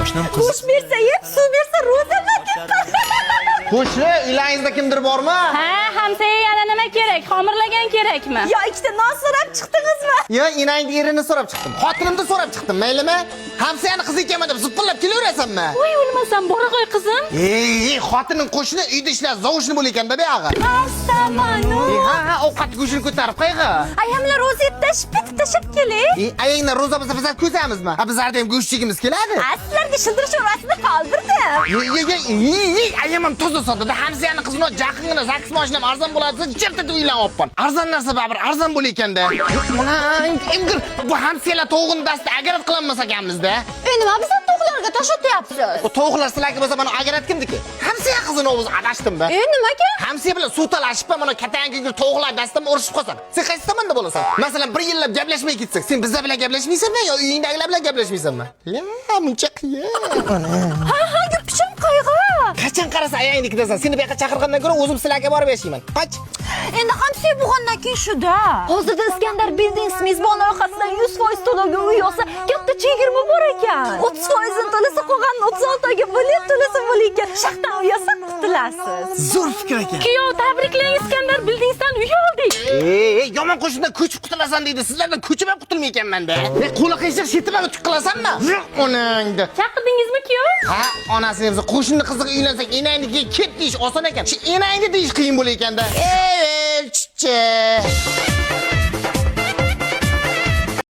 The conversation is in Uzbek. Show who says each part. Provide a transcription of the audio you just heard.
Speaker 1: Moshinam qiz.
Speaker 2: Go'sht bersa yeb, suv bersa ro'zama ketdi.
Speaker 3: Qo'shni, uylaringizda kimdir bormi?
Speaker 4: Ha, hamsaga yana nima kerak? Xomirlagan kerakmi?
Speaker 2: Yo, ikkita non so'rab chiqdingizmi?
Speaker 3: Yo, inangni erini so'rab chiqdim. Xotinimni so'rab chiqdim, maylimi? Hamsiyani qizi ekanman deb zipillab kelaverasanmi?
Speaker 4: Voy, o'lmasam, bora qo'y qizim.
Speaker 3: Xotining qo'shni uyda ishlar zovushni bo'laykan-da buyog'i.
Speaker 2: Astamanu.
Speaker 3: Ha, ovqat go'shini ko'tarib qo'yga.
Speaker 2: Ayamlar ro'zatda shpit tashib keling.
Speaker 3: Ayanglar ro'za bo'lsa biz ko'zamizmi? Ha, bizlarda ham go'sht yegimiz keladi.
Speaker 2: Sizlarga shildirish orasida qoldirdim.
Speaker 3: Ayamam toza sotadi. Hamsiyani qizini jaqingina 8 moshinam arzon bo'ladi, jirtida uylanibman. Arzon narsa baribir arzon bo'laykan-da. Onang, Emgir, bu hamsiyalar to'g'in dasta agarat qilinmas ekanmiz-da.
Speaker 2: Nima bizlar to'qlarga tosh otyapsiz?
Speaker 3: O to'g'lar sizlarga bo'lsa mana agarat kimniki? Hamsiya qizini o'zi adashdim-da.
Speaker 2: Nimaga?
Speaker 3: Hamsiya bilan suv talashib, mana katangiga to'g'lar dastam urishib qolsan. Sen qaysi tomonda bo'lasan? Masalan, 1 yillab gaplashmay ketsak, sen bizlar bilan gaplashmaysanmi yo uyingdagilar bilan gaplashmaysanmi? La, muncha qiyin.
Speaker 2: Ha, gupishim qayg'a.
Speaker 3: Qachon qarasa ayangnikidasan. Seni bu yoqqa chaqirgandan ko'ra o'zim sizlarga borib yashayman. Qach.
Speaker 2: Endi hamsiya bo'lgandan keyin shu-da. Hozirda Iskandar Buildings mezbon orqasidan 100% to'lovga uy olsa, katta chegirma bor ekan. 30% to'lasa, qolganini 36 oyga bo'lib to'lasa bo'lar. Shaxtan uy olsa qutulasiz.
Speaker 3: Zo'r fikr ekan.
Speaker 4: Kuyov, tabriklang, Iskandar Buildingsdan uy oldik.
Speaker 3: Yomon qo'shnidan ko'chib qutulasan deydi. Sizlardan ko'chib ham qutulmaykanman-da. Qo'li qiyshiq shetimga o'tib qilasanmi? Onangda.
Speaker 4: Chaqirdingizmi kuyov?
Speaker 3: Ha, onasini biz qo'shni qiziga uylansak, enangnikiga ket deyish oson ekan. Shu enangni deyish qiyin bo'lar ekanda. Elchichi.